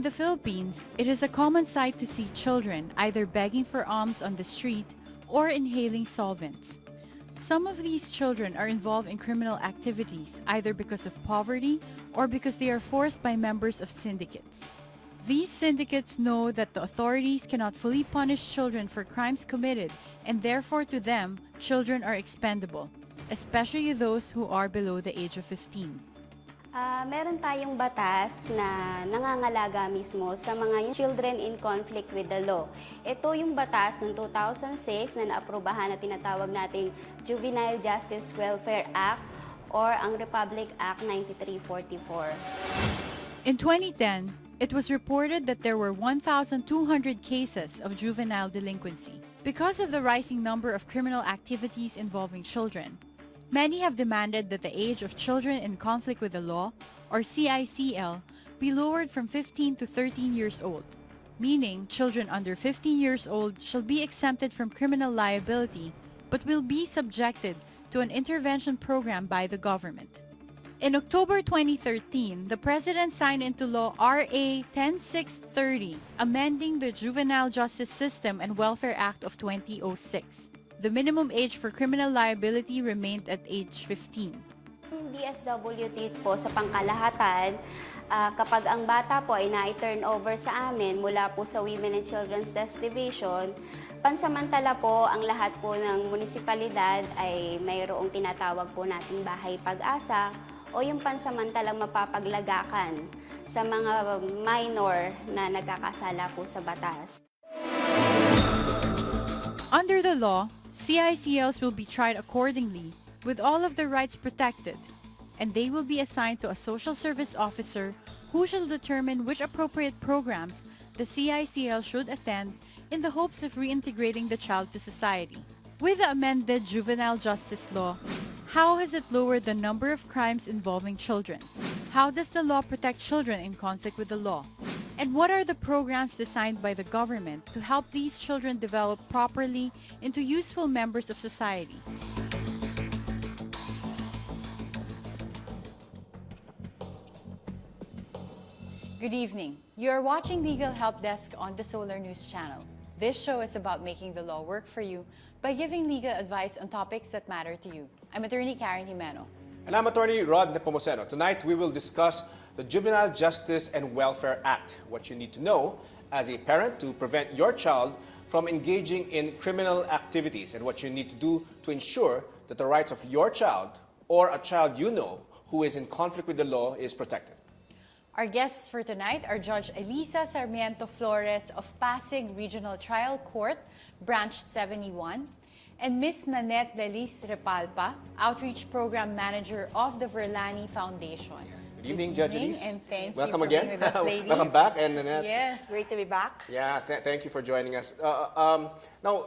the Philippines, it is a common sight to see children either begging for alms on the street or inhaling solvents. Some of these children are involved in criminal activities either because of poverty or because they are forced by members of syndicates. These syndicates know that the authorities cannot fully punish children for crimes committed, and therefore to them, children are expendable, especially those who are below the age of 15. Meron tayong batas na nangangalaga mismo sa mga children in conflict with the law. Ito yung batas ng 2006 na naaprubahan na tinatawag nating Juvenile Justice Welfare Act or ang Republic Act 9344. In 2010, it was reported that there were 1,200 cases of juvenile delinquency. Because of the rising number of criminal activities involving children, many have demanded that the age of children in conflict with the law, or CICL, be lowered from 15 to 13 years old, meaning children under 15 years old shall be exempted from criminal liability but will be subjected to an intervention program by the government. In October 2013, the President signed into law RA 10630, amending the Juvenile Justice System and Welfare Act of 2006. The minimum age for criminal liability remained at age 15. DSWD po sa pangkalahatan, kapag ang bata po ay na-turn over sa amin mula po sa Women and Children's Death Division, pansamantala po ang lahat po ng munisipalidad ay mayroong tinatawag po nating bahay pag-asa o yung pansamantalang mapapaglagakan sa mga minor na nagkakasala po sa batas. Under the law, CICLs will be tried accordingly with all of their rights protected, and they will be assigned to a social service officer who shall determine which appropriate programs the CICL should attend in the hopes of reintegrating the child to society. With the amended juvenile justice law, how has it lowered the number of crimes involving children? How does the law protect children in conflict with the law? And what are the programs designed by the government to help these children develop properly into useful members of society? Good evening. You are watching Legal Help Desk on the Solar News Channel. This show is about making the law work for you by giving legal advice on topics that matter to you. I'm Attorney Jimeno. And I'm Attorney Nepomuceno. Tonight we will discuss the Juvenile Justice and Welfare Act, what you need to know as a parent to prevent your child from engaging in criminal activities, and what you need to do to ensure that the rights of your child or a child you know who is in conflict with the law is protected. Our guests for tonight are Judge Elissa Sarmiento Flores of Pasig Regional Trial Court, Branch 71, and Ms. Nanette Repalpa, Outreach Program Manager of the Verlani Foundation. Good evening, Judge Elissa. And thank Welcome you for again. being with us, ladies. Welcome back, and Nanette. Yes. Great to be back. Yeah, thank you for joining us. Now,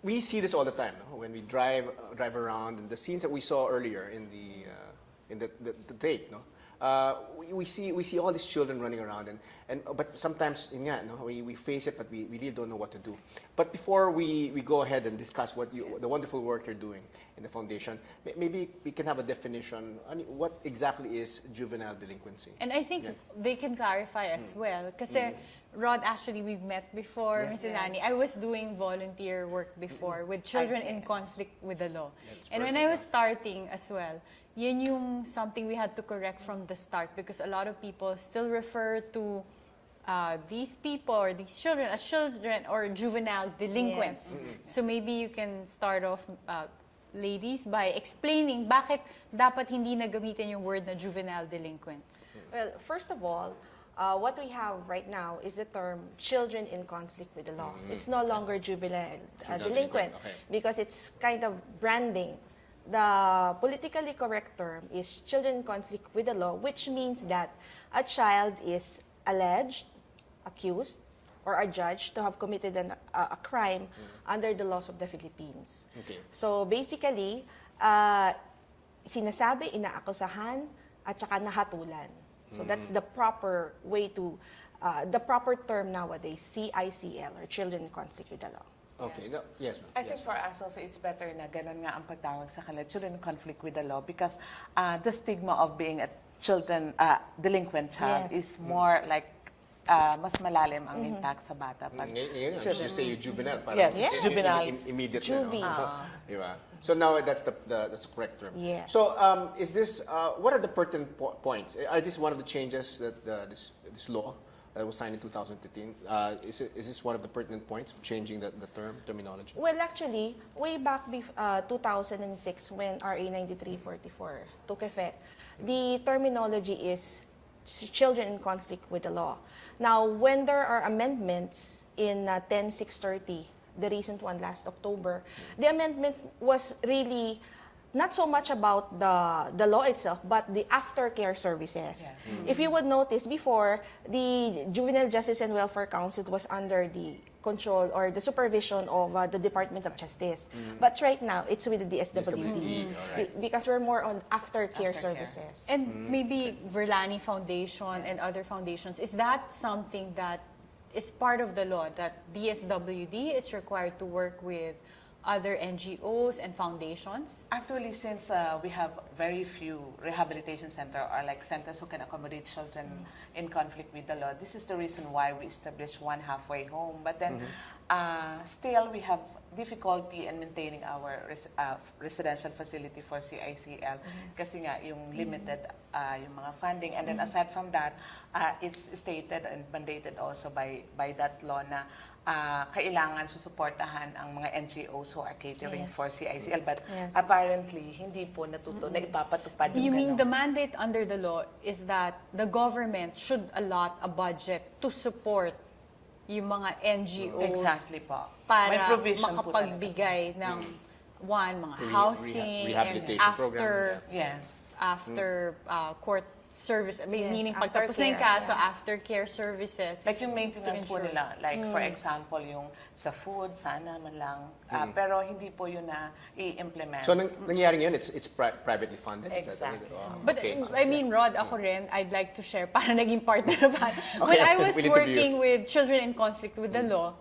we see this all the time, no? When we drive around, and the scenes that we saw earlier in the tape, no? We see all these children running around, but sometimes we face it, but we really don't know what to do. But before we go ahead and discuss the wonderful work you're doing in the foundation, maybe we can have a definition on what exactly is juvenile delinquency. And I think they can clarify as well, because Rod, actually, we've met before, Ms. Ilani. I was doing volunteer work before with children in conflict with the law. And when I was starting as well, yun yung something we had to correct from the start, because a lot of people still refer to these people or these children as children or juvenile delinquents. Yes. So maybe you can start off, ladies, by explaining bakit dapat hindi na gamitin yung word na juvenile delinquents. Well, first of all, what we have right now is the term children in conflict with the law. It's no longer juvenile delinquent, because it's kind of branding. The politically correct term is children in conflict with the law, which means that a child is alleged, accused, or adjudged to have committed a crime under the laws of the Philippines. Okay. So basically, sinasabi, inaakusahan, at saka nahatulan. So that's the proper way to, the proper term nowadays, CICL, or children in conflict with the law. Okay. No, yes, I think for us also, it's better na ganun nga ang pagtawag sa kanila, children in conflict with the law, because the stigma of being a delinquent child is more like mas malalim ang impact sa bata. Pag Ngayon, just say juvenile. Yes, it's juvenile. Immediate. Juvie. Diba? So now that's the correct term. Yes. So is this, what are the pertinent points? Are these one of the changes that this law that was signed in 2015, is this one of the pertinent points of changing the terminology? Well, actually, way back 2006 when RA 9344 took effect, the terminology is children in conflict with the law. Now, when there are amendments in 10630, the recent one last October, the amendment was really not so much about the law itself, but the aftercare services. Yes. If you would notice, before, the Juvenile Justice and Welfare Council was under the control or the supervision of the Department of Justice. But right now, it's with the DSWD. Because we're more on aftercare services. And maybe Verlani Foundation and other foundations, is that something that is part of the law, that DSWD is required to work with other NGOs and foundations? Actually, since we have very few rehabilitation centers or like centers who can accommodate children in conflict with the law, this is the reason why we established one halfway home. But then still we have difficulty in maintaining our residential facility for CICL kasi nga yung limited yung mga funding. And then aside from that, it's stated and mandated also by that law na kailangan susuportahan ang mga NGOs who are catering for CICL. But apparently, hindi po na ipapatupad yung You mean the mandate under the law is that the government should allot a budget to support yung mga NGOs exactly po. para may provision makapagbigay ng mga housing and after court service, meaning pagtapos na yung kaso, aftercare services. Like yung maintenance po nila, like for example, yung sa food, sana man lang. Pero hindi po yun na i-implement. So nangyayari ngayon, it's privately funded? Exactly. But I mean, Rod, ako rin, I'd like to share, para naging partner pa. When I was working with children in conflict with the law,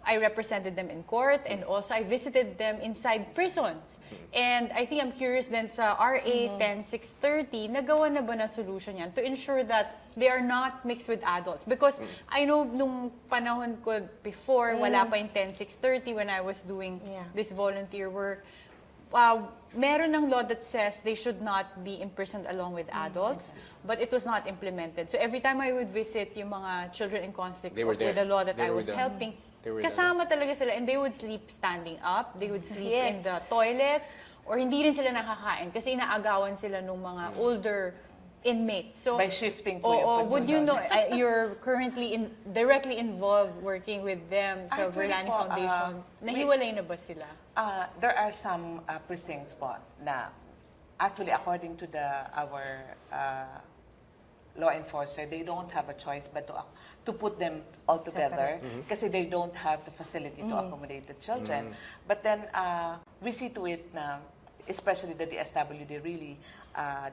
I represented them in court and also I visited them inside prisons. And I think I'm curious then sa RA 10630, nagawa na ba na solution yan to ensure that they are not mixed with adults? Because I know nung panahon ko before, wala pa yung 10630 when I was doing this volunteer work, meron ng law that says they should not be imprisoned along with adults, but it was not implemented. So every time I would visit yung mga children in conflict with the law that I was helping, kasama talaga sila, and they would sleep standing up, they would sleep in the toilets, or hindi rin sila nakakain kasi inaagawan sila ng mga older inmates. So, by shifting po would you know, you're currently directly involved working with them sa Verlani Foundation. Nahiwalay na ba sila? There are some precincts po na actually according to our law enforcer, they don't have a choice but to put them all together kasi they don't have the facility to accommodate the children. But then we see to it na, especially the DSWD really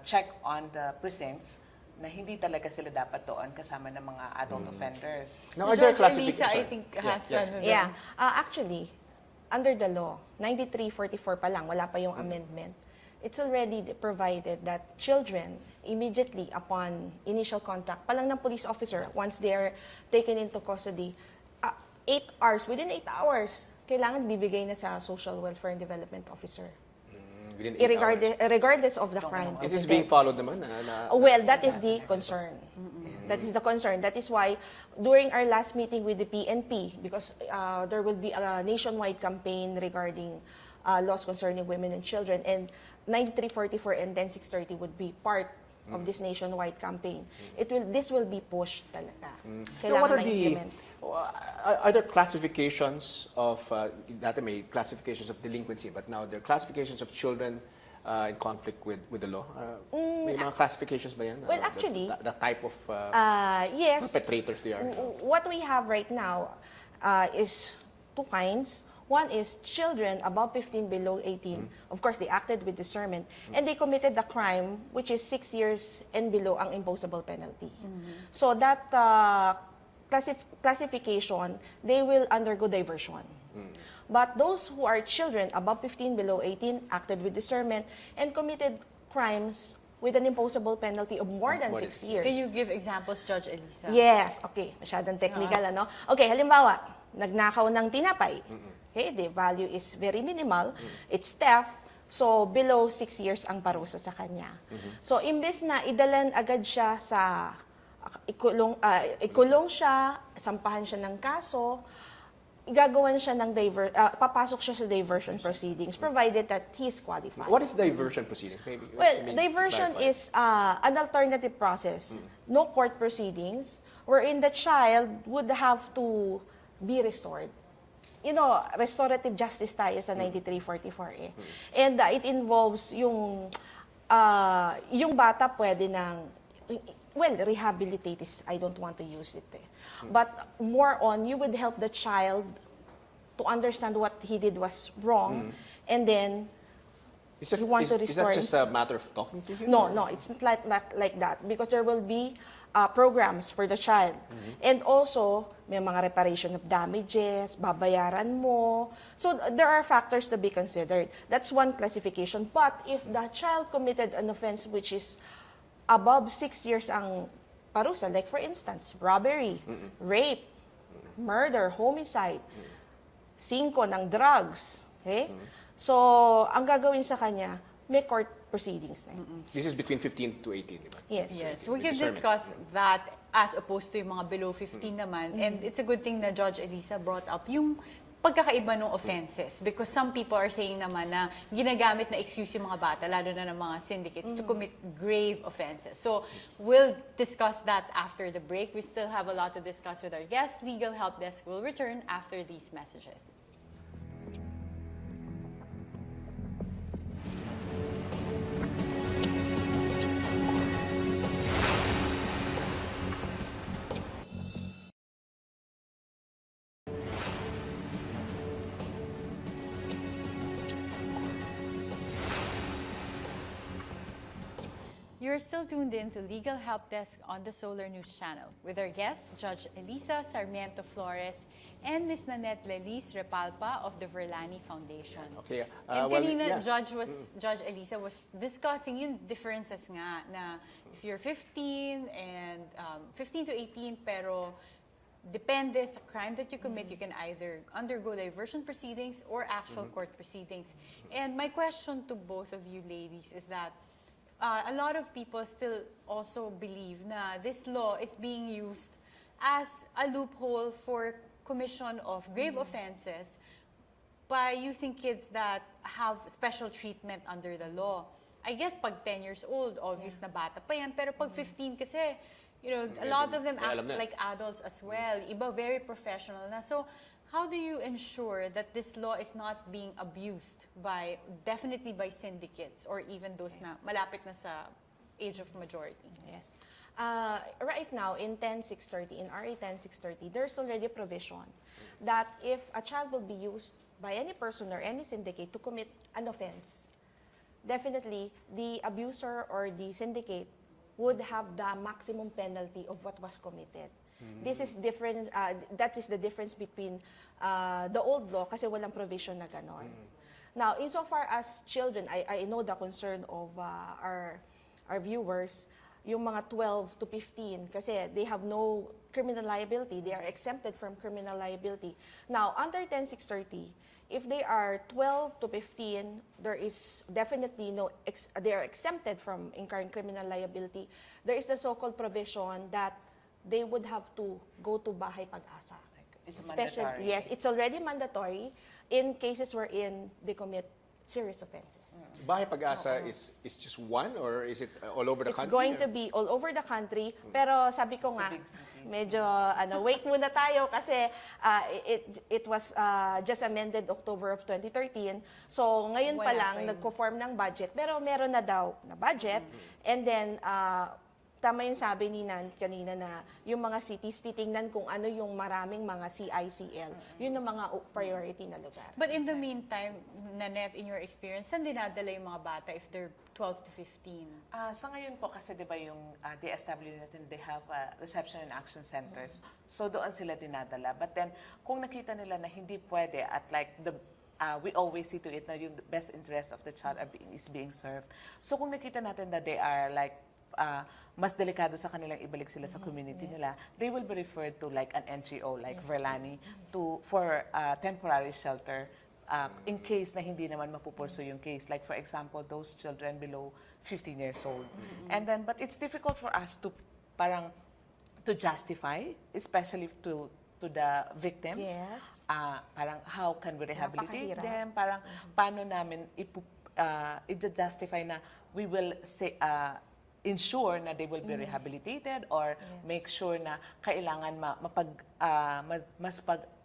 check on the precincts na hindi talaga sila dapat doon kasama ng mga adult offenders. Now, are there Elissa, I think, has actually, under the law, 9344 pa lang, wala pa yung amendment. It's already provided that children, immediately upon initial contact, pa lang ng police officer, once they are taken into custody, 8 hours, within 8 hours, kailangan bibigay na sa Social Welfare and Development Officer. Regardless of the crime. Is this being followed naman? Well, that is the concern. That is the concern. That is why, during our last meeting with the PNP, because there will be a nationwide campaign regarding laws concerning women and children, and 9344 and 10630 would be part of this nationwide campaign. This will be pushed talaga. Kailangan ma-implement. Are there classifications of, dati may classifications of delinquency, but now there are classifications of children in conflict with the law? May mga classifications ba yan? Well, actually, the type of yes, perpetrators they are? What we have right now is 2 kinds. One is children above 15, below 18. Of course, they acted with discernment. And they committed the crime, which is 6 years and below ang imposable penalty. So that classification, they will undergo diversion. But those who are children above 15, below 18, acted with discernment, and committed crimes with an imposable penalty of more than 6 years. Can you give examples, Judge Elissa? Yes. Okay. Masyadong technical, ano? Okay, halimbawa, nagnakaw ng tinapay. Okay, the value is very minimal. It's theft. So, below 6 years ang parusa sa kanya. So, imbes na idalan agad siya sa ikulong siya, sampahan siya ng kaso, gagawan siya ng papasok siya sa diversion proceedings provided that he's qualified. What is diversion proceedings? Maybe. Well, diversion is an alternative process, no court proceedings, wherein the child would have to be restored. You know, restorative justice tayo sa 9344 eh. And it involves yung bata pwede ng, well, rehabilitate is, I don't want to use it eh. But more on, you would help the child to understand what he did was wrong, and then he wants to restore Is that just a matter of talking to him? No, it's not like that, because there will be programs for the child. And also, may mga reparation of damages, babayaran mo. So, there are factors to be considered. That's one classification. But if the child committed an offense which is above 6 years ang parusa, like for instance, robbery, rape, murder, homicide, 5 ng drugs, okay? So, ang gagawin sa kanya, may court proceedings na. This is between 15 to 18, di ba? Yes. Yes, we can discuss that as opposed to yung mga below 15 naman. And it's a good thing na Judge Elissa brought up yung pagkakaiba ng offenses. Because some people are saying naman na ginagamit na excuse yung mga bata, lalo na ng mga syndicates, to commit grave offenses. So, we'll discuss that after the break. We still have a lot to discuss with our guest. Legal Help Desk will return after these messages. You're still tuned in to Legal Help Desk on the Solar News Channel with our guests, Judge Elissa Sarmiento Flores and Ms. Nanette Repalpa of the Verlani Foundation. Okay. And kanina, Judge Elissa was discussing yung differences nga na if you're 15 and 15 to 18 pero depende sa crime that you commit, you can either undergo diversion proceedings or actual court proceedings. And my question to both of you ladies is that a lot of people still also believe na this law is being used as a loophole for commission of grave offenses by using kids that have special treatment under the law. I guess pag 10 years old, obvious na bata pa yan. Pero pag 15 kasi, you know, a lot of them act like adults as well. Iba very professional na. So, how do you ensure that this law is not being abused by, definitely by syndicates or even those na malapit na sa age of majority? Yes. Right now, in 10630, in RA 10630, there's already a provision that if a child will be used by any person or any syndicate to commit an offense, definitely the abuser or the syndicate would have the maximum penalty of what was committed. This is different. That is the difference between the old law kasi walang provision na ganon. Now, insofar as children, I know the concern of our viewers, yung mga 12 to 15 kasi they have no criminal liability. They are exempted from criminal liability. Now, under 10630, if they are 12 to 15, there is definitely no, they are exempted from incurring criminal liability. There is a so-called provision that they would have to go to Bahay Pag-asa. It's mandatory. Yes, it's already mandatory in cases wherein they commit serious offenses. Bahay Pag-asa is just one or is it all over the country? It's going to be all over the country, pero sabi ko nga, medyo wait muna tayo kasi it was just amended October of 2013. So ngayon pa lang nagko-form ng budget, pero meron na daw na budget, and then tama yung sabi ni Nan kanina na yung mga cities, titingnan kung ano yung maraming mga CICL. Yun ang mga priority na lugar. But in the meantime, Nanette, in your experience, saan dinadala yung mga bata if they're 12 to 15? Sa ngayon po kasi diba yung DSW natin, they have reception and action centers. So doon sila dinadala. But then, kung nakita nila na hindi pwede at like we always see to it na yung best interest of the child is being served. So kung nakita natin that they are like mas delikado sa kanilang ibalik sila sa community nila, they will be referred to like an NGO like Verlani for temporary shelter in case na hindi naman mapupurso yung case. Like for example, those children below 15 years old. And then, but it's difficult for us to to justify, especially to the victims. Yes. Parang how can we rehabilitate Napakahirap. them? Parang paano namin i-justify na we will say, ensure na they will be rehabilitated or make sure na kailangan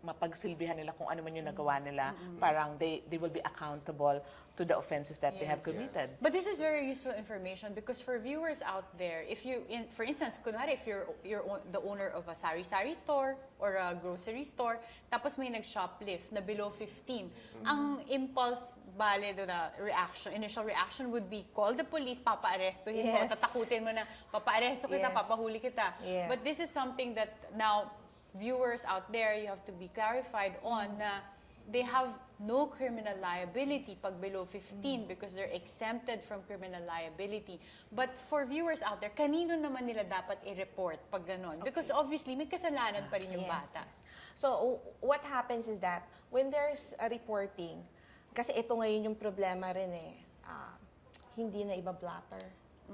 mapagsilbihan nila kung ano man yung nagawa nila. Parang they will be accountable to the offenses that they have committed. But this is very useful information because for viewers out there, if you, for instance, kunwari, if you're the owner of a sari-sari store or a grocery store, tapos may nag-shoplift na below 15, ang impulse initial reaction would be call the police, papa-arestuhin mo, tatakutin mo na, papa-aresto kita, papahuli kita. But this is something that now viewers out there, you have to be clarified on na they have no criminal liability pag below 15 because they're exempted from criminal liability. But for viewers out there, kanino naman nila dapat i-report pag ganon? Because obviously, may kasalanan pa rin yung bata. So, what happens is that when there's a reporting, kasi ito ngayon yung problema rin hindi na iba-blatter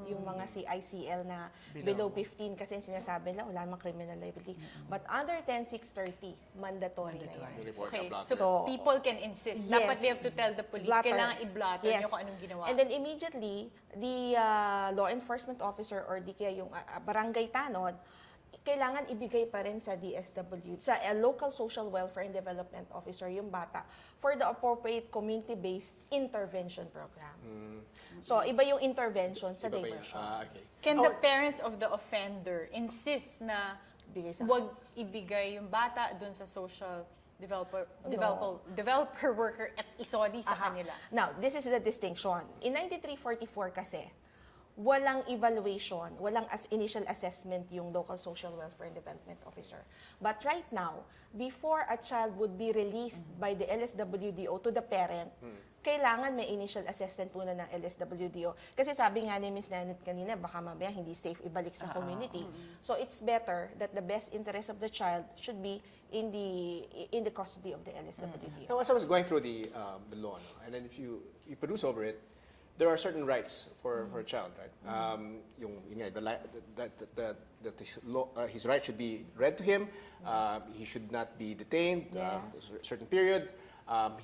yung mga CICL na below 15 kasi sinasabi nila wala namang criminal liability. But under 10,630, mandatory na yan. Okay, so people can insist. Dapat they have to tell the police, kailangan i-blatter nyo kung anong ginawa. And then immediately, the law enforcement officer or di kaya yung barangay tanod, kailangan ibigay pa rin sa DSW, sa local social welfare and development officer yung bata for the appropriate community-based intervention program. So, iba yung intervention sa diversion. Can the parents of the offender insist na wag ibigay yung bata dun sa social developer worker at isoli sa kanila? Now, this is the distinction. In 9344 kasi, walang evaluation, walang initial assessment yung local social welfare and development officer. But right now, before a child would be released by the LSWDO to the parent, kailangan may initial assessment muna ng LSWDO. Kasi sabi nga ni Ms. Nanette kanina, baka mamaya hindi safe ibalik sa community. So it's better that the best interest of the child should be in the custody of the LSWDO. Now, as I was going through the law, and then if you produce over it, there are certain rights for a child, right? His right should be read to him. He should not be detained a certain period.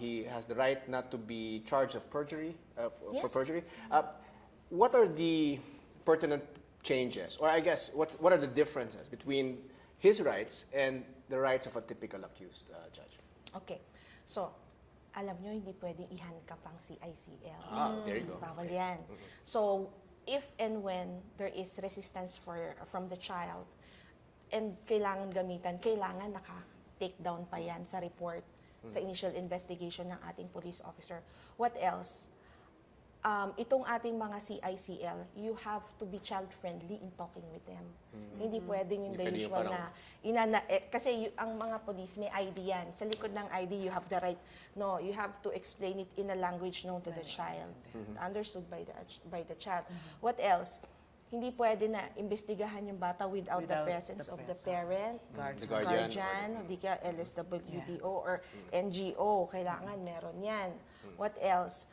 He has the right not to be charged of perjury for perjury. What are the pertinent changes, or I guess what are the differences between his rights and the rights of a typical accused judge? Okay, so alam nyo, hindi pwedeng i-handcuff ang CICL. There you go. Bawal yan. So, if and when there is resistance from the child and kailangan gamitan, kailangan naka-take down pa yan sa report, sa initial investigation ng ating police officer. What else? Itong ating mga CICL, you have to be child-friendly in talking with them. Hindi pwedeng yung the usual na, kasi ang mga police may ID yan. Sa likod ng ID, you have the right, you have to explain it in a language known to the child, understood by the child. What else? Hindi pwede na imbestigahan yung bata without the presence of the parent, the guardian, di ka LSWDO or NGO. Kailangan meron yan. What else?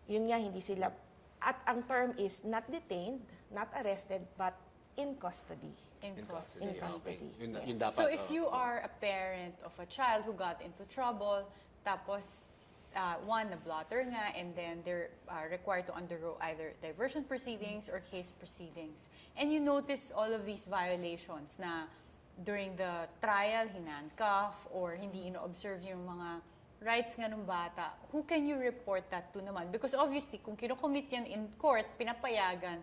Yun nga, hindi sila, at ang term is not detained, not arrested, but in custody. In custody. In custody. Yun Yes. dapat, So if you are a parent of a child who got into trouble, tapos one, na-blotter nga, and then they're required to undergo either diversion proceedings or case proceedings. And you notice all of these violations na during the trial, hinandcuff, or hindi ino-observe yung mga rights nga ng bata, who can you report that to naman? Because obviously, kung kinocommit yan in court, pinapayagan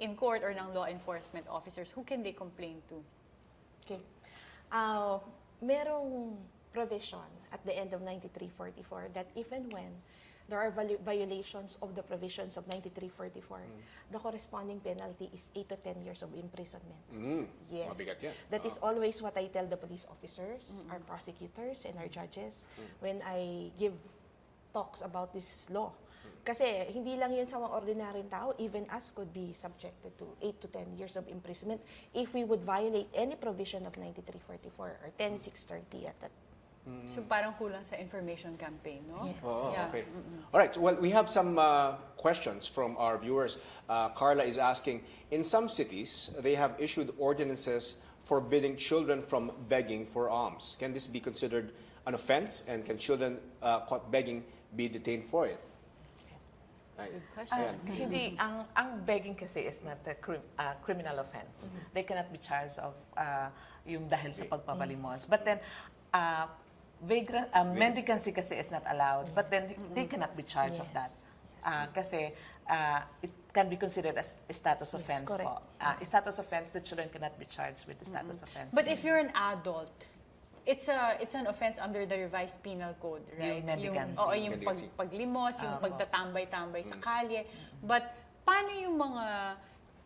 in court or ng law enforcement officers, who can they complain to? Okay. Merong provision at the end of 9344 that if and when there are violations of the provisions of 9344, the corresponding penalty is 8 to 10 years of imprisonment. Yes. Mabigat yan. That is always what I tell the police officers, our prosecutors, and our judges when I give talks about this law. Kasi hindi lang yun sa mga ordinaryong tao, even us could be subjected to 8 to 10 years of imprisonment if we would violate any provision of 9344 or 10630 at that. So parang kulang sa information campaign, no? Yes. Oh, Yeah. okay. All right. Well, we have some questions from our viewers. Carla is asking, in some cities, they have issued ordinances forbidding children from begging for alms. Can this be considered an offense, and can children caught begging be detained for it? Good question. Hindi, ang begging kasi is not a criminal offense. They cannot be charged of yung dahil sa pagpapalimos. But then, mendicancy kasi is not allowed, but then they cannot be charged of that. Kasi it can be considered as a status offense po. A status offense, the children cannot be charged with the status offense. But if you're an adult, it's an offense under the revised penal code, right? Yung mendicancy. Yung paglimos, yung pagtatambay-tambay sa kalye. But paano yung mga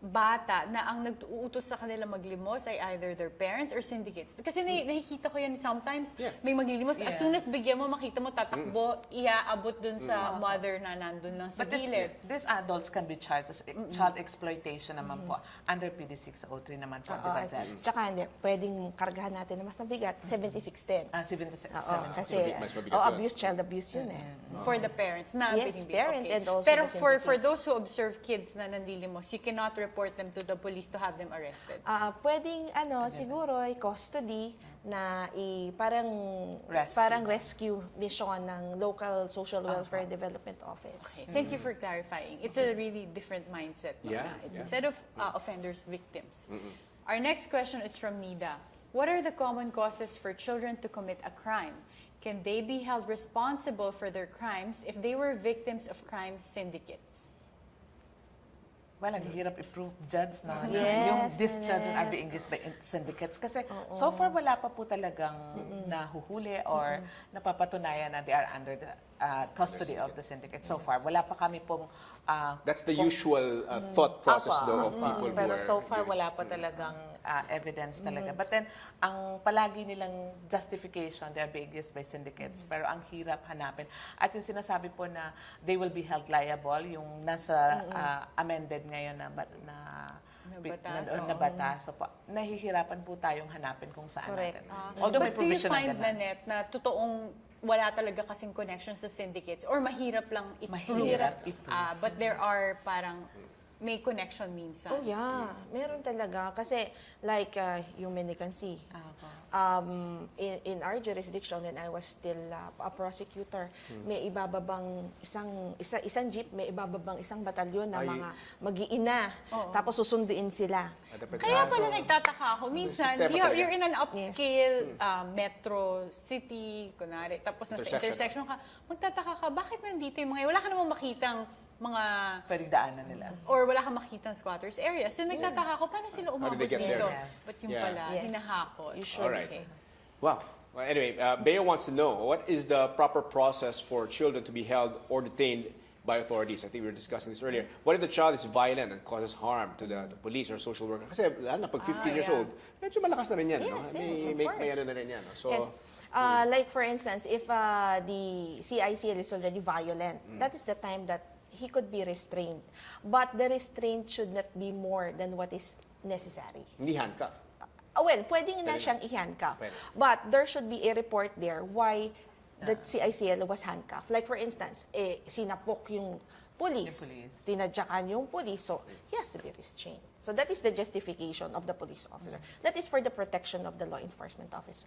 bata na ang nag-uutos sa kanila maglimos ay either their parents or syndicates? Kasi nakikita ko yan sometimes, may maglilimos. As soon as bigyan mo, makita mo, tatakbo, iaabot dun sa mother na nandun lang sa gilid. These adults can be charged as child exploitation naman po. Under PD 603 naman po, di ba, Judge? Tsaka hindi, pwedeng kargahan natin na mas mabigat, 7610. 77. Kasi mas mabigat yun. child abuse yun eh. For the parents. Na Yes, parent and also Pero the for syndicate. those who observe kids na nanlilimos, you cannot report them to the police to have them arrested. Pwedeng siguro ay custody na parang rescue mission ng local social welfare development office. Okay. Thank you for clarifying. It's a really different mindset. Instead of offenders, victims. Our next question is from Nida. What are the common causes for children to commit a crime? Can they be held responsible for their crimes if they were victims of crime syndicates? Well, ang hirap i-prove, Judge, na Yes, these children are being used by syndicates. Kasi so far, wala pa po talagang nahuhuli or napapatunayan na they are under the custody of the syndicate. So far, wala pa kami pong... That's the usual thought process, though, of people who Pero are... so far, wala pa talagang evidence talaga. But then, ang palagi nilang justification, they are being used by syndicates. Pero ang hirap hanapin. At yung sinasabi po na they will be held liable, yung nasa amended ngayon na batas. So, nahihirapan po tayong hanapin kung saan natin. Although may But do you provision na find, ganun. Nanette, na totoong wala talaga kasing connection sa syndicates or mahirap lang i-prove? Mahirap i-prove. But there are parang may connection minsan. Oh yeah, meron talaga. Kasi like yung mendicancy. In our jurisdiction when I was still a prosecutor, may ibababang isang jeep, may ibababang isang batalyon na mga mag-iina. Tapos susunduin sila. Kaya pala nagtataka ako. Minsan, you're in an upscale metro city, kunwari, tapos nasa intersection ka, magtataka ka, bakit nandito yung mga, wala ka namang makitang mga... Pwedeng daanan nila. Or wala kang makitang squatters area. So nagtataka ako, paano sila umabot they get dito? there? But yung pala, hinahakot. All right. Wow. Well, anyway, Bea wants to know, what is the proper process for children to be held or detained by authorities? I think we were discussing this earlier. What if the child is violent and causes harm to the police or social worker? Kasi pag 15 years old, medyo malakas na rin yan. Yes, no? yes, of may course. ano na rin yan. No? So, Yes. Like for instance, if the CICL is already violent, that is the time that he could be restrained. But the restraint should not be more than what is necessary. hindi handcuff. Well, pwedeng na siyang i-handcuff. But there should be a report there why the CICL was handcuffed. Like for instance, sinapok yung police, sinadyakan yung police, so he has to be restrained. So that is the justification of the police officer. That is for the protection of the law enforcement officer.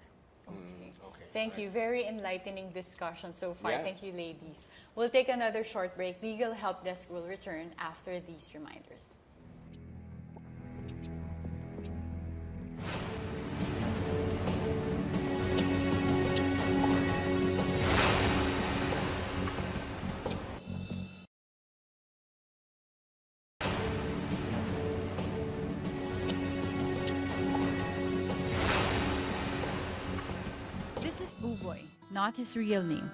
Okay. Thank you. Very enlightening discussion so far. Thank you, ladies. We'll take another short break. Legal Help Desk will return after these reminders. This is Buboy, not his real name.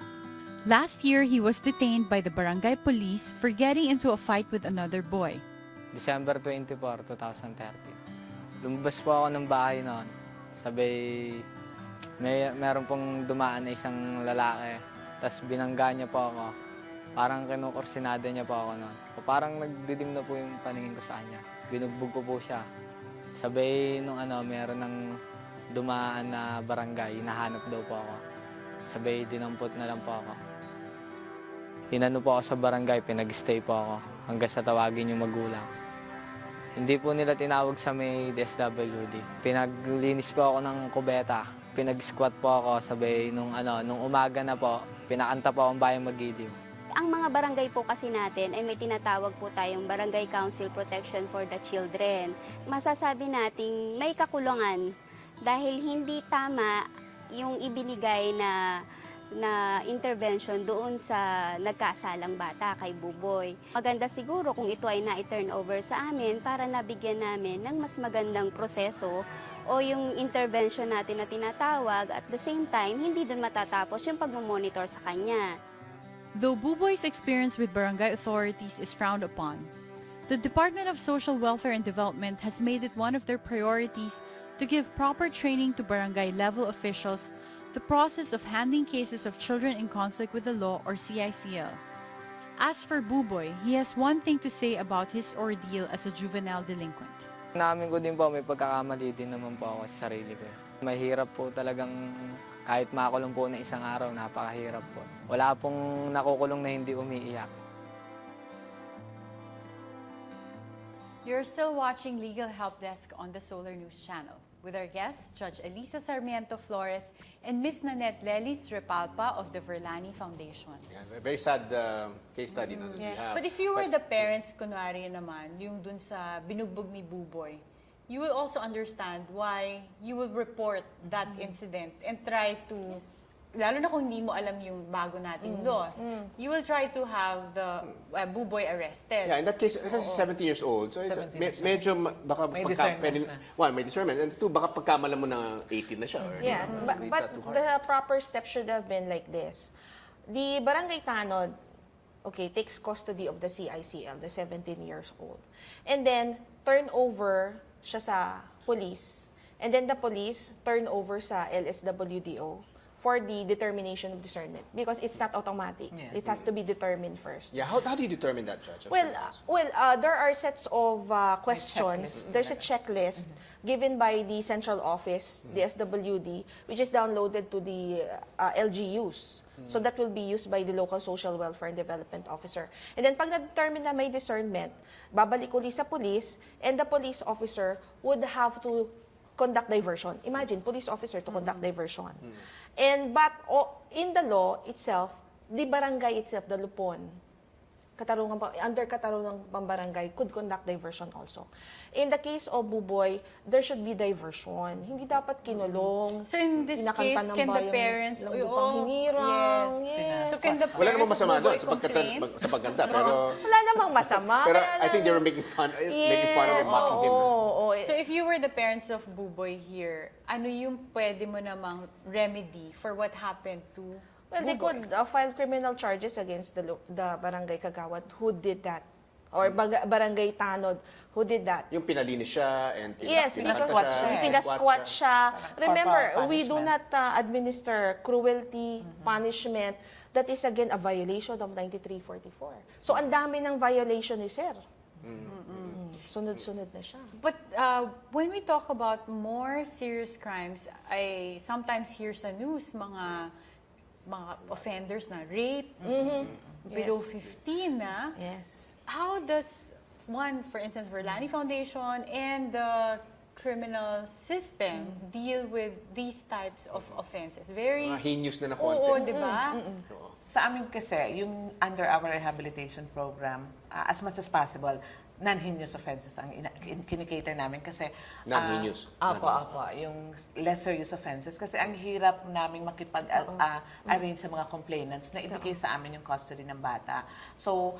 Last year, he was detained by the barangay police for getting into a fight with another boy. December 24, 2013. Lumabas po ako ng bahay noon. Sabay, meron pong dumaan na isang lalaki. Tapos binangga niya po ako. Parang kinukursinada niya po ako noon. Parang nagdidim na po yung paningin ko sa kanya. Binugbog ko po siya. Sabay nung meron ng dumaan na barangay, hinahanap daw po ako. Sabay dinampot na lang po ako. Inano po ako sa barangay, pinag-stay po ako hanggang sa tawagin yung magulang. Hindi po nila tinawag sa may DSWD. Pinaglinis po ako ng kubeta. Pinag-squat po ako, sabay nung umaga na po, pinakanta po akong Bayang Magiliw. Ang mga barangay po kasi natin ay may tinatawag po tayong Barangay Council Protection for the Children. Masasabi nating may kakulungan dahil hindi tama yung ibinigay na intervention doon sa nagkasalang bata kay Buboy. Maganda siguro kung ito ay na-turn over sa amin para nabigyan namin ng mas magandang proseso o yung intervention natin na tinatawag at the same time, hindi doon matatapos yung pagmamonitor sa kanya. Though Buboy's experience with barangay authorities is frowned upon, the Department of Social Welfare and Development has made it one of their priorities to give proper training to barangay-level officials the process of handling cases of children in conflict with the law or CICL. As for Buboy, he has one thing to say about his ordeal as a juvenile delinquent. Namin ko din po, may pagkakamali din naman po ako sa sarili ko. Mahirap po talagang kahit makulong po na isang araw, napakahirap po. Wala pong nakukulong na hindi umiiyak. You're still watching Legal Help Desk on the Solar News Channel with our guests, Judge Elissa Sarmiento Flores and Ms. Nanette Repalpa of the Verlani Foundation. Yeah, a very sad case study na we have. But if you were the parents, kunwari naman, yung dun sa binugbog ni Buboy, you will also understand why you will report that incident and try to, lalo na kung hindi mo alam yung bago nating laws, you will try to have the Buboy arrested. Yeah, in that case, kasi 70 years old. So, medyo baka may discernment. One, may discernment. And two, baka pagkamala mo na 18 na siya. Or, Yes, but the proper step should have been like this. The barangay tanod, okay, takes custody of the CICL, the 17 years old. And then, turn over siya sa police. And then the police turn over sa LSWDO for the determination of discernment because it's not automatic. Yes. It has to be determined first. Yeah, how do you determine that, Judge? Well, there are sets of questions. There's a checklist given by the central office, the SWD, which is downloaded to the LGUs. So that will be used by the local social welfare and development officer. And then pag na-determine na may discernment, babalik uli sa police, and the police officer would have to conduct diversion. Imagine, police officer to conduct diversion. But in the law itself, the barangay itself, the lupon, under katarungang pambarangay, could conduct diversion also. In the case of Buboy, there should be diversion. Hindi dapat kinulong. So in this case, can the parents, yes. So can the Wala namang parents masama of doon Buboy complain? sa pagkanta, pero Wala namang masama. pero I think they were making fun of it, mocking him. So if you were the parents of Buboy here, ano yung pwede mo namang remedy for what happened to Well, they Buboy? could file criminal charges against the barangay kagawad who did that. Or barangay tanod who did that. Yung pinalinis siya and pinasquat siya. Remember, Corporal we do punishment. not administer cruelty, punishment. That is again a violation of 9344. So ang dami ng violation ni Sir. Sunod-sunod na siya. But when we talk about more serious crimes, I sometimes hear sa news mga offenders na rape, below Yes. 15 na. Yes. How does one, for instance, Verlani Foundation and the criminal system deal with these types of offenses? Very Mga heinous na konti. Oo, di ba? Oo. Sa amin kasi, yung under our rehabilitation program, as much as possible, non-heinous offenses ang kinikater namin kasi Non-heinous. Apo, yung lesser use offenses kasi ang hirap naming makipag-arrange sa mga complainants na ibigay sa amin yung custody ng bata. So,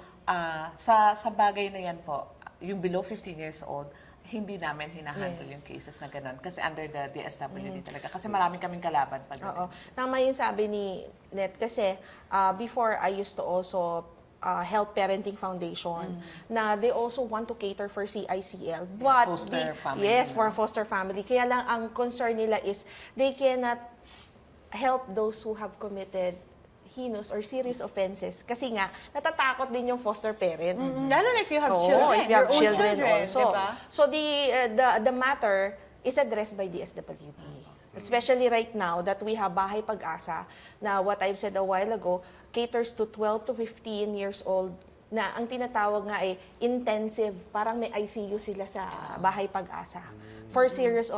sa bagay na yan po, yung below 15 years old, hindi namin hinahandle yung cases na gano'n. Kasi under the DSWD talaga. Kasi marami kaming kalaban pag Oo. Tama yung sabi ni Net. Kasi before, I used to also help Parenting Foundation na they also want to cater for CICL. But foster family. Yes, for a foster family. Kaya lang ang concern nila is they cannot help those who have committed heinous or serious offenses. Kasi nga, natatakot din yung foster parent. Lalo na if you have Oo, children, if you have your own children also. diba? So the matter is addressed by DSWD. Especially right now that we have Bahay Pag-asa na what I've said a while ago caters to 12 to 15 years old na ang tinatawag nga ay intensive, parang may ICU sila sa Bahay Pag-asa for serious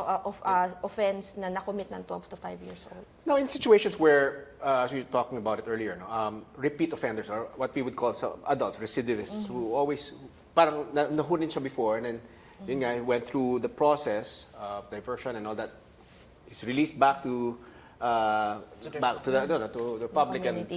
offense na nakomit ng 12 to 5 years old. Now, in situations where, as we were talking about it earlier, no, repeat offenders, or what we would call adults, recidivists, who always, parang nahunin siya before, and then, yun nga, went through the process of diversion and all that, is released back to the public and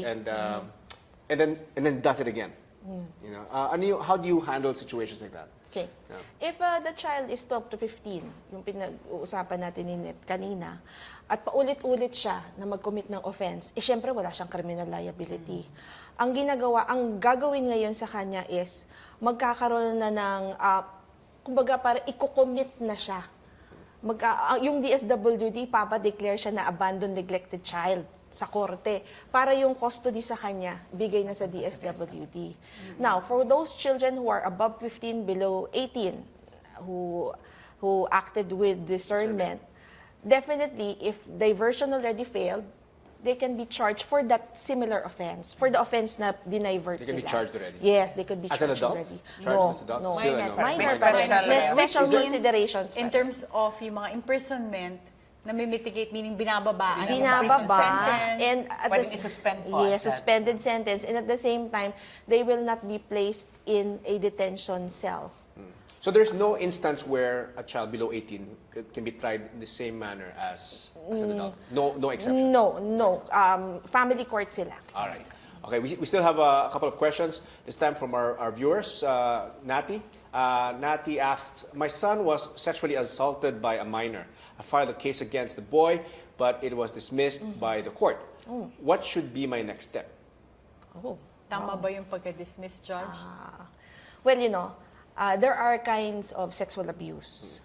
then does it again. You know, how do you handle situations like that? Okay. If the child is 12 to 15, yung pinag-uusapan natin ni Net kanina, at paulit-ulit siya na mag-commit ng offense, syempre wala siyang criminal liability. Ang gagawin ngayon sa kanya is magkakaroon na ng, kumbaga para i-commit na siya. Yung DSWD, declare siya na abandoned neglected child sa korte para yung custody sa kanya bigay na sa DSWD. Now, for those children who are above 15, below 18, who acted with discernment, definitely if diversion already failed, they can be charged for that similar offense, for the offense na dinivert sila. They can be charged already? Yes, they could be As charged an adult? already. Charged as adult? No. Still, Minor May pa rin. special May level. special Which means, considerations pa in rin. terms of yung mga imprisonment, na may mitigate, meaning binababa. Binababa. And at Pwedeng i-suspend po. yes, suspended sentence. And at the same time, they will not be placed in a detention cell. So there's no instance where a child below 18 can be tried in the same manner as an adult? No exception? No. Family court sila. All right. Okay, we still have a couple of questions, this time from our viewers. Nati. Nati asks, my son was sexually assaulted by a minor. I filed a case against the boy, but it was dismissed by the court. What should be my next step? Tama ba yung pagka-dismiss, Judge? Well, you know, there are kinds of sexual abuse.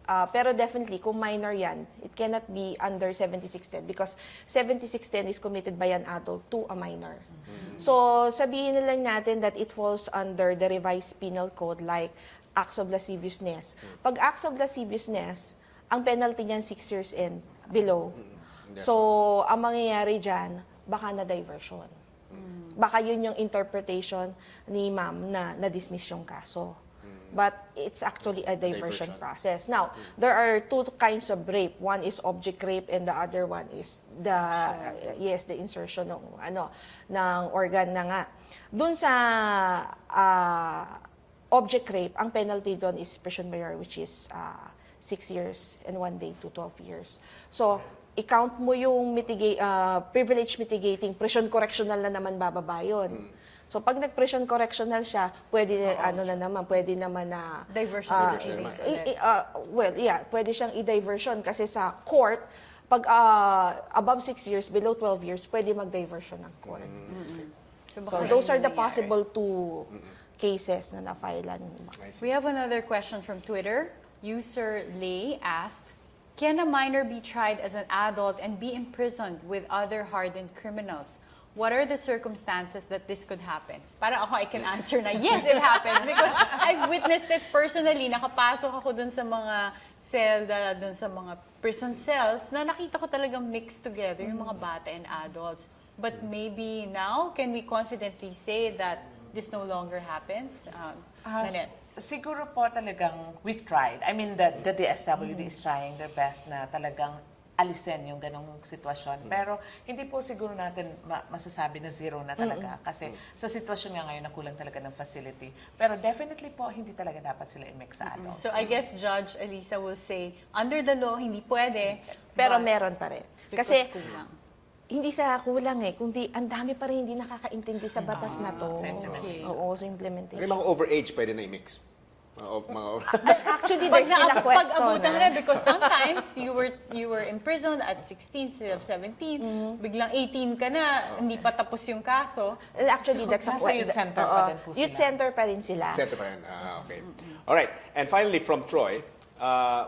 Pero definitely, kung minor yan, it cannot be under 7610 because 7610 is committed by an adult to a minor. So, sabihin na lang natin that it falls under the revised penal code like acts of lasciviousness. Pag acts of lasciviousness, ang penalty niyan 6 years and below. So, ang mangyayari dyan, baka na diversion. Baka yun yung interpretation ni ma'am na na-dismiss yung kaso. But it's actually a diversion process. Now, there are two kinds of rape. One is object rape and the other one is the insertion ng organ na nga. Dun sa object rape, ang penalty doon is prison major, which is 6 years and 1 day to 12 years. So, i-count mo yung privilege mitigating, prison correctional na naman bababa yun. So, pag nag-prison correctional siya, pwede naman na Diversion proceedings ulit. pwede siyang i-diversion kasi sa court, pag above 6 years, below 12 years, pwede mag-diversion ng court. So, those are the possible two cases na na-filean. We have another question from Twitter. User Lay asked, can a minor be tried as an adult and be imprisoned with other hardened criminals? What are the circumstances that this could happen? Para ako, I can answer na, yes, it happens. Because I've witnessed it personally. Nakapasok ako dun sa mga dun sa mga prison cells, na nakita ko talagang mixed together yung mga bata and adults. But maybe now, can we confidently say that this no longer happens? Nanette? Siguro po talagang we tried. I mean, the DSWD is trying their best na talagang alisin yung ganong sitwasyon. Pero hindi po siguro natin masasabi na zero na talaga. Kasi sa sitwasyon nga ngayon na kulang talaga ng facility. Pero definitely po, hindi talaga dapat sila i-mix sa adults. So I guess Judge Elissa will say, under the law, hindi pwede. Pero meron pa rin. Kasi kulang. hindi sa kulang kundi ang dami pa rin hindi nakakaintindi sa batas na to. Sa implementation. Oo, sa implementation. Yung mga overage, pwede na i-mix. Actually, there's still a question. Pag-abutan na, because sometimes you were imprisoned at 16 instead of 17, biglang 18 ka na, hindi pa tapos yung kaso. Actually, that's nasa youth center pa din po sila. Youth center pa rin sila. Center pa rin. Okay. All right. And finally, from Troy,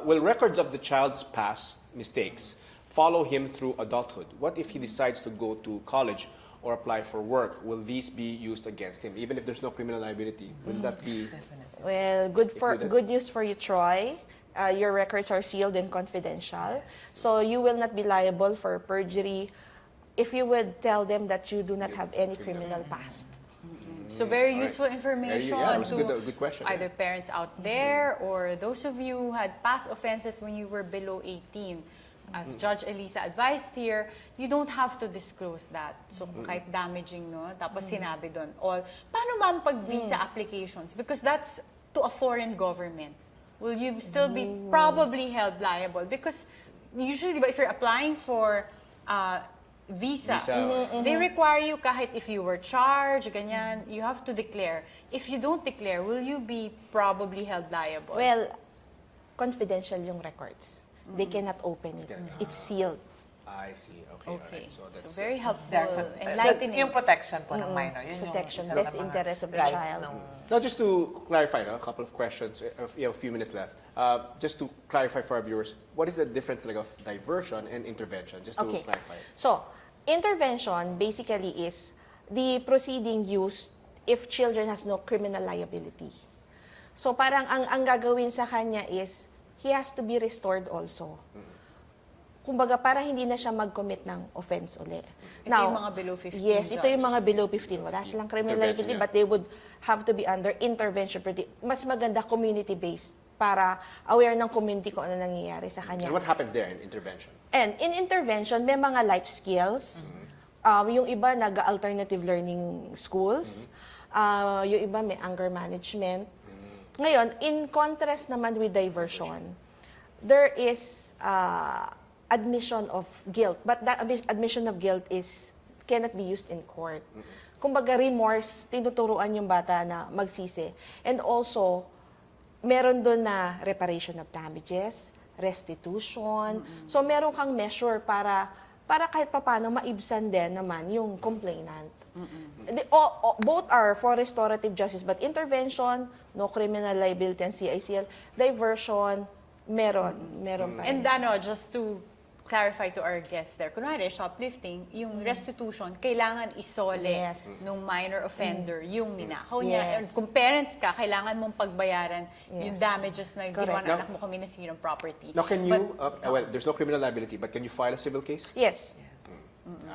will records of the child's past mistakes follow him through adulthood? What if he decides to go to college or apply for work? Will these be used against him? Even if there's no criminal liability, will that be... Well, good news for you, Troy. Your records are sealed and confidential. So you will not be liable for perjury if you would tell them that you do not have any criminal past. So very useful information to good question, either parents out there or those of you who had past offenses when you were below 18. As Judge Elissa advised here, you don't have to disclose that. So kahit damaging, no? Tapos sinabi doon, paano ma'am pag visa applications? Because that's to a foreign government. Will you still be probably held liable? Because usually, if you're applying for visa, they require you kahit if you were charged, ganyan, you have to declare. If you don't declare, will you be probably held liable? Well, confidential yung records. They cannot open it. It's sealed. I see. Okay. Right. So that's very helpful, That's enlightening. yung protection po ng minor. Yun Protection, yung best isa sa mga interest of the rights child. Now, just to clarify, a couple of questions. We have a few minutes left. Just to clarify for our viewers, what is the difference of diversion and intervention? Just to clarify. So, intervention basically is the proceeding used if children has no criminal liability. So, parang ang gagawin sa kanya is he has to be restored also. Kumbaga, para hindi na siya mag-commit ng offense uli. Ito yung mga below 15. Yes, ito yung mga below 15. Wala silang criminal liability, but they would have to be under intervention. Mas maganda community-based para aware ng community kung ano nangyayari sa kanya. And what happens there in intervention? And in intervention, may mga life skills. Yung iba, nag-alternative learning schools. Yung iba, may anger management. Ngayon, in contrast naman with diversion, there is admission of guilt. But that admission of guilt cannot be used in court. Kumbaga, remorse, tinuturuan yung bata na magsisi. And also, meron doon na reparation of damages, restitution. So, meron kang measure para kahit papano maibsan din naman yung complainant. Both are for restorative justice, but intervention, no criminal liability and CICL, diversion, meron pa. And just to clarify to our guests there, kunwari, shoplifting, yung restitution, kailangan isole nung minor offender, yung ninakaw niya. Kung parents ka, kailangan mong pagbayaran yung damages na ginawa ng anak mo kung minasirang property. Now, can you, well, there's no criminal liability, but can you file a civil case? Yes.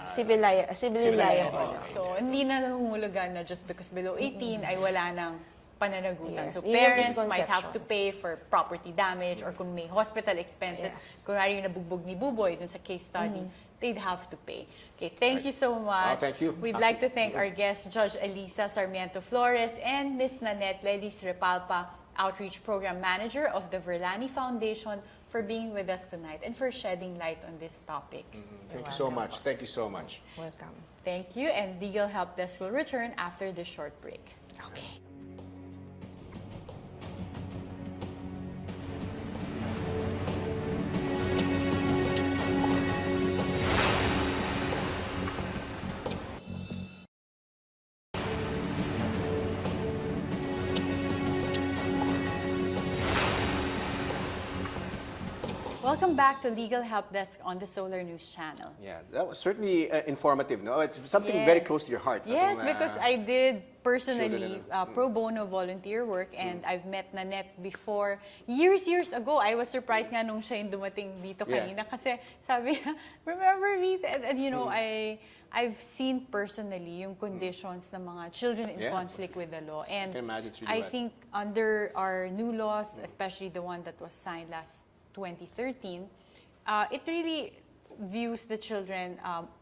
Civil liability. So, hindi na nahungulugan na just because below 18 ay wala ng pananagutan. Yes. So, parents might have to pay for property damage or kung may hospital expenses, kung yung nabugbog ni Buboy dun sa case study, they'd have to pay. Okay, thank you so much. Thank you. We'd like to thank our guests, Judge Elissa Sarmiento Flores and Ms. Nanette Repalpa, Outreach Program Manager of the Verlani Foundation, for being with us tonight and for shedding light on this topic. Thank you so much. Thank you so much. Welcome. Thank you, and Legal Help Desk will return after this short break. Okay. Welcome back to Legal Help Desk on the Solar News Channel. Yeah, that was certainly informative. No, it's something very close to your heart. Yes, because I did personally pro bono volunteer work, and I've met Nanette before. Years ago, I was surprised nga nung siya yung dumating dito kanina kasi sabi niya, remember me? And you know, I've seen personally yung conditions ng mga children in conflict with the law. And I think under our new laws, especially the one that was signed last 2013, it really views the children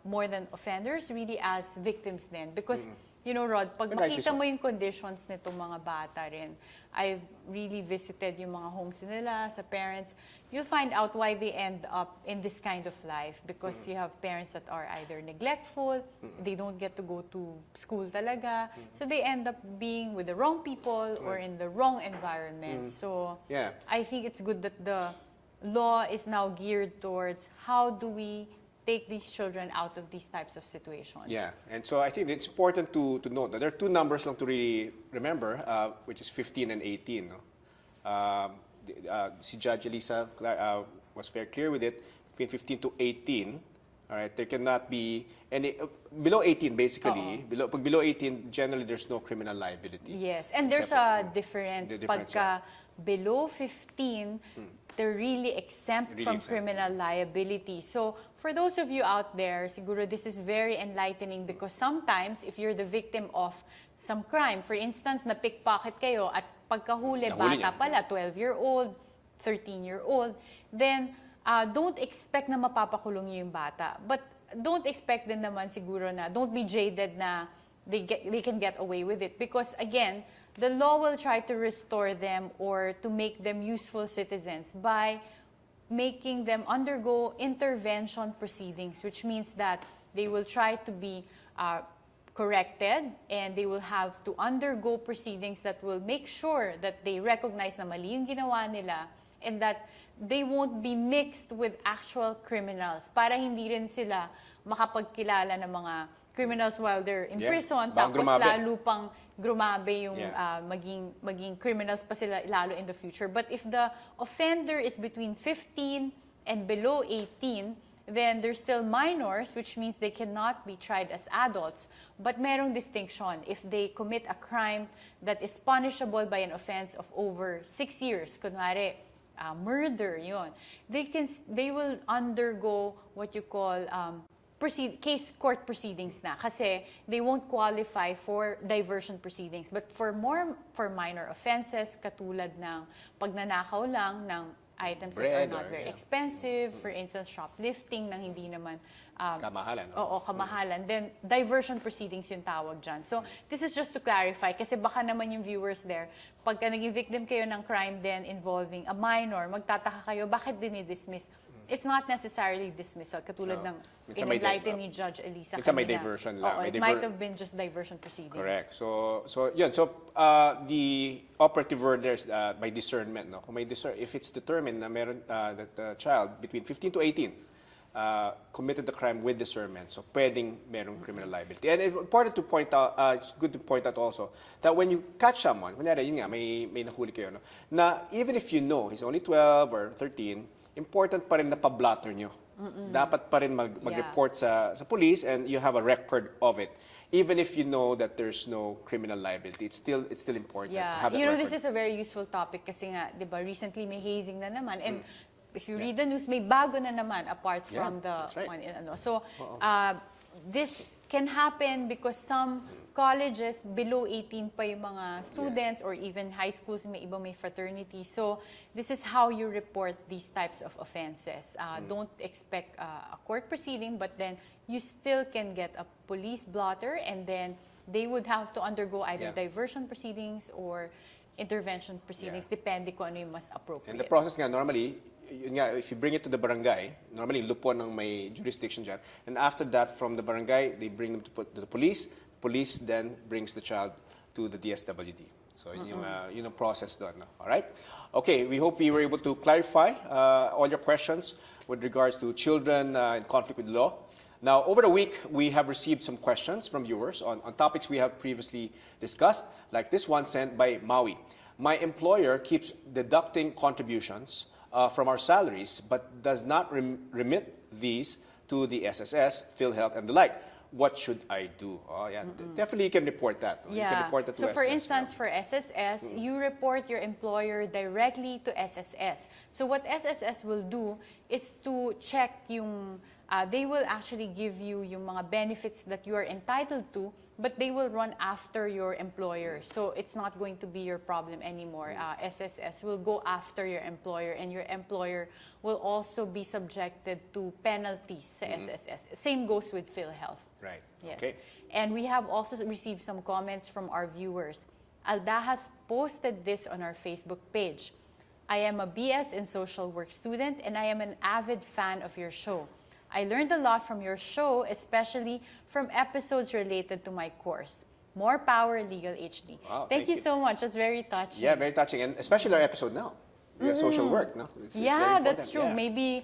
more than offenders, really as victims then. Because You know, Rod, pag But rightly makita so. mo yung conditions nitong mga bata rin, I've really visited yung mga homes nila, sa parents, you'll find out why they end up in this kind of life because you have parents that are either neglectful, they don't get to go to school talaga, so they end up being with the wrong people or in the wrong environment. So Yeah. I think it's good that the law is now geared towards how do we take these children out of these types of situations. Yeah, and so I think it's important to note that there are two numbers lang to really remember, which is 15 and 18. No? Si Judge Elissa was very clear with it. Between 15 to 18, all right, there cannot be any below 18 basically. Pag below 18, generally there's no criminal liability. Yes, and there's a difference. The difference, Pagka below 15, they're really exempt Really from exempt. criminal liability. So, for those of you out there, siguro this is very enlightening because sometimes if you're the victim of some crime, for instance, na pickpocket kayo at pagkahuli, Nahuli bata niya. pala, 12-year-old, 13-year-old, then don't expect na mapapakulong niyo yung bata. But don't expect din naman siguro na, don't be jaded na they can get away with it. Because again, the law will try to restore them or to make them useful citizens by making them undergo intervention proceedings, which means that they will try to be corrected and they will have to undergo proceedings that will make sure that they recognize na mali yung ginawa nila and that they won't be mixed with actual criminals para hindi rin sila makapagkilala ng mga criminals while they're in Yeah. prison, Baka tapos grumabe. lalo pang grumabe yung Yeah. maging criminals pa sila lalo in the future. But if the offender is between 15 and below 18, then they're still minors, which means they cannot be tried as adults. But merong distinction. If they commit a crime that is punishable by an offense of over 6 years, kunwari, murder, yun, they will undergo what you call case court proceedings na kasi they won't qualify for diversion proceedings. But for minor offenses, katulad ng pagnanakaw lang ng items that are Bread not or, very yeah. expensive, for instance, shoplifting nang hindi naman Kamahalan. No? oo, kamahalan. Then, diversion proceedings yung tawag dyan. So, this is just to clarify kasi baka naman yung viewers there, pagka naging victim kayo ng crime then involving a minor, magtataka kayo, bakit dinidismiss? It's not necessarily dismissal, katulad ng Minsan may in-enlighten ni Judge Elissa minsan may kanina. diversion lang. Oo, May it might have been just diversion proceedings. Correct. So yun. So the operative word there is by discernment. No? Kung may if it's determined na meron that the child between 15 to 18 committed the crime with discernment, so pwedeng merong criminal liability. And it's important to point out, it's good to point out also that when you catch someone, kunyari yun nga, may nahuli kayo, no? Na even if you know he's only 12 or 13, important pa rin na pa-blotter nyo. Dapat pa rin mag-report sa police and you have a record of it. Even if you know that there's no criminal liability, it's still important to have that you know, record. this is a very useful topic kasi nga, di ba, recently may hazing na naman. And if you read the news, may bago na naman apart from the that's right. one in ano. So, this can happen because some colleges below 18 pa yung mga students or even high schools, may iba may fraternity. So, this is how you report these types of offenses. Don't expect a court proceeding, but then you still can get a police blotter and then they would have to undergo either diversion proceedings or intervention proceedings, depende kung ano yung mas appropriate. And the process nga, normally, yun nga, if you bring it to the barangay, normally lupon ng may jurisdiction dyan. And after that, from the barangay, they bring them to the police. Police then brings the child to the DSWD. So yun yung process doon. No? All right? Okay, we hope we were able to clarify all your questions with regards to children in conflict with the law. Now, over the week, we have received some questions from viewers on topics we have previously discussed, like this one sent by Maui. My employer keeps deducting contributions from our salaries, but does not remit these to the SSS, PhilHealth, and the like. What should I do? Oh, yeah, definitely you can report that. Yeah. You can report that to so SSS. for instance, for SSS, you report your employer directly to SSS. So what SSS will do is to check yung they will actually give you yung mga benefits that you are entitled to, but they will run after your employer. So it's not going to be your problem anymore. SSS will go after your employer, and your employer will also be subjected to penalties sa SSS. Same goes with PhilHealth. Right. Yes. Okay. And we have also received some comments from our viewers. Alda has posted this on our Facebook page. I am a BS in social work student, and I am an avid fan of your show. I learned a lot from your show, especially from episodes related to my course. More power, Legal HD. Wow, thank you so much. That's very touching. Yeah, very touching, and especially our episode now. Yeah, social work, no? It's very important. That's true. Yeah. Maybe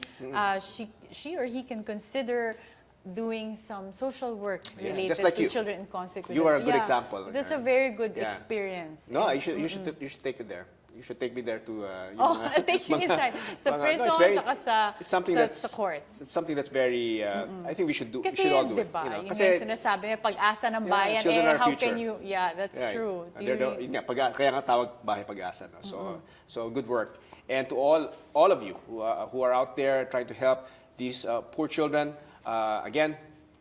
she or he can consider doing some social work related just like to you. children in conflict with You are a good example. That's a very good experience. No, you should take me there. You should take me there to. I'll take you inside sa prison it's something that's sa courts. It's something that's very. I think we should do. Kasi we should all do diba, it. You know, yung may sinasabi na pag-asa ng bayan, how future. can you? Yeah, that's true. Kaya nga tawag bahay pag-asa. No? So good work. And to all of you who are out there trying to help these poor children, again,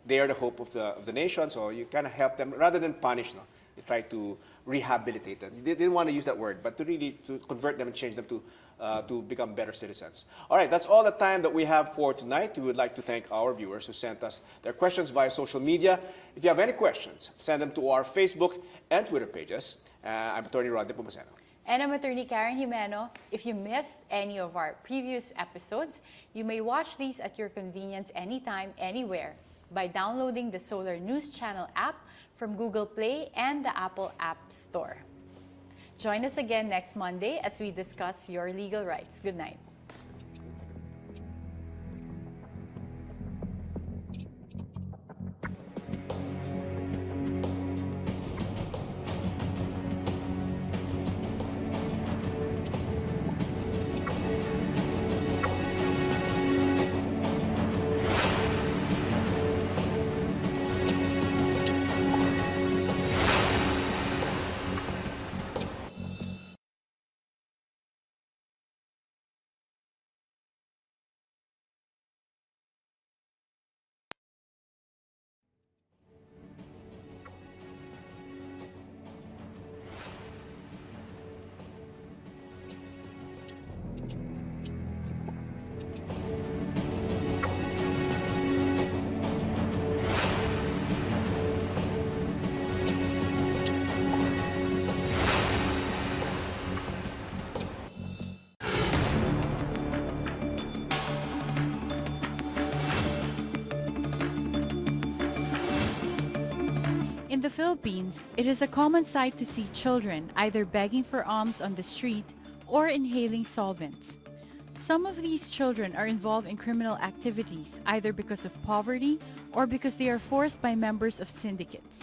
they are the hope of the nation. So you kind of help them rather than punish. No? You try to rehabilitate them. They didn't want to use that word, but to convert them and change them to become better citizens. All right, that's all the time that we have for tonight. We would like to thank our viewers who sent us their questions via social media. If you have any questions, send them to our Facebook and Twitter pages. I'm Atty. Nepomuceno. And I'm Atty. Karen Jimeno. If you missed any of our previous episodes, you may watch these at your convenience anytime, anywhere by downloading the Solar News Channel app from Google Play and the Apple App Store. Join us again next Monday as we discuss your legal rights. Good night. In the Philippines, it is a common sight to see children either begging for alms on the street or inhaling solvents. Some of these children are involved in criminal activities either because of poverty or because they are forced by members of syndicates.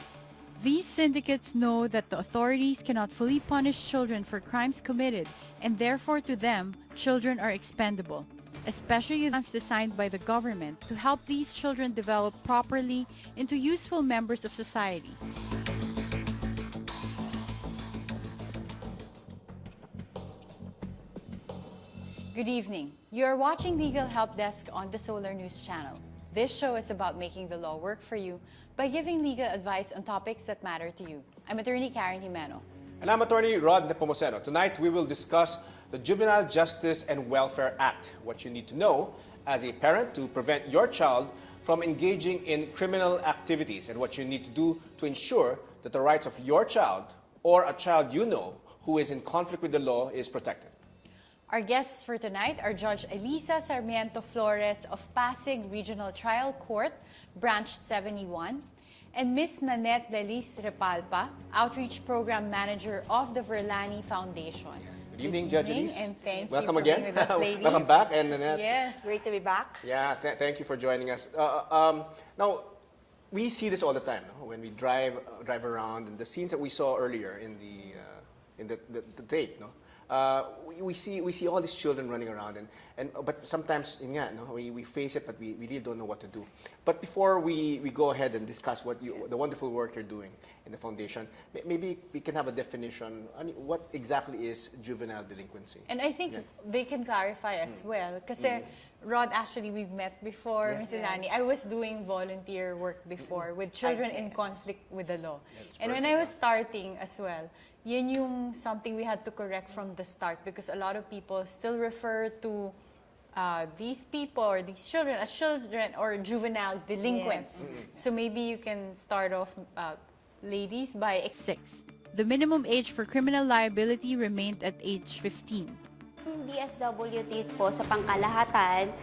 These syndicates know that the authorities cannot fully punish children for crimes committed, and therefore to them, children are expendable, especially those designed by the government to help these children develop properly into useful members of society. Good evening. You are watching Legal Help Desk on the Solar News Channel. This show is about making the law work for you by giving legal advice on topics that matter to you. I'm Atty. Karen Jimeno. And I'm Atty. Nepomuceno. Tonight we will discuss the Juvenile Justice and Welfare Act, what you need to know as a parent to prevent your child from engaging in criminal activities, and what you need to do to ensure that the rights of your child or a child you know who is in conflict with the law is protected. Our guests for tonight are Judge Elissa Sarmiento Flores of Pasig Regional Trial Court, Branch 71, and Ms. Nanette Repalpa, Outreach Program Manager of the Verlani Foundation. Good evening, Judge Elissa. And thank Welcome you for again. being with us, ladies. Welcome back, and Nanette. Yes. Great to be back. Yeah, thank you for joining us. Now, we see this all the time, no? When we drive around, and the scenes that we saw earlier in the tape, no? We see all these children running around, but sometimes we face it, but we really don't know what to do. But before we go ahead and discuss the wonderful work you're doing in the foundation, maybe we can have a definition. What exactly is juvenile delinquency? And I think they can clarify as well, kasi Rod, actually, we've met before, Mrs. Annie. I was doing volunteer work before with children in conflict with the law. And when I was starting as well, yun yung something we had to correct from the start because a lot of people still refer to these people or these children as children or juvenile delinquents. So maybe you can start off, ladies, by 6. The minimum age for criminal liability remained at age 15. DSWT po sa pangkalahatan,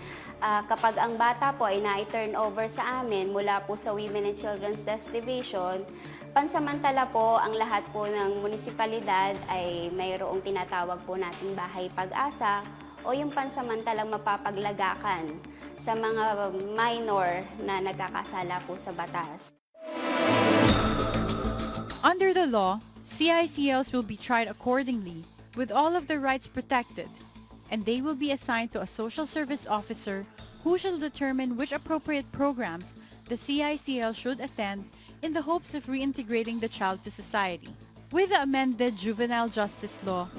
kapag ang bata po ay na-turn over sa amin mula po sa Women and Children's Death Division, pansamantala po ang lahat po ng munisipalidad ay mayroong tinatawag po nating bahay pag-asa o yung pansamantalang mapapaglagakan sa mga minor na nagkakasala po sa batas. Under the law, CICLs will be tried accordingly with all of their rights protected, and they will be assigned to a social service officer who shall determine which appropriate programs the CICL should attend in the hopes of reintegrating the child to society. With the amended juvenile justice law,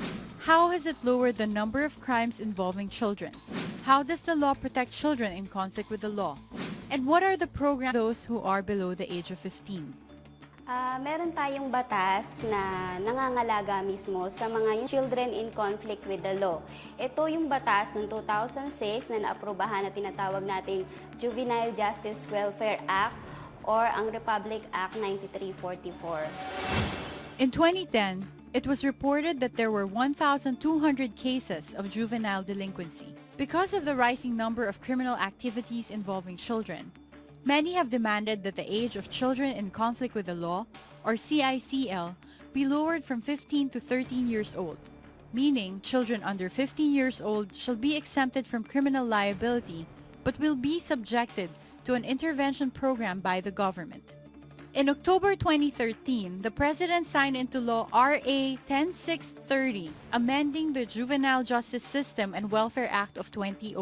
how has it lowered the number of crimes involving children? How does the law protect children in conflict with the law? And what are the programs for those who are below the age of 15? Meron tayong batas na nangangalaga mismo sa mga children in conflict with the law. Ito yung batas ng 2006 na naaprubahan na tinatawag nating Juvenile Justice Welfare Act or ang Republic Act 9344. In 2010, it was reported that there were 1,200 cases of juvenile delinquency. Because of the rising number of criminal activities involving children, many have demanded that the age of children in conflict with the law, or CICL, be lowered from 15 to 13 years old, meaning children under 15 years old shall be exempted from criminal liability but will be subjected to an intervention program by the government. In October 2013, the President signed into law RA 10630, amending the Juvenile Justice System and Welfare Act of 2006.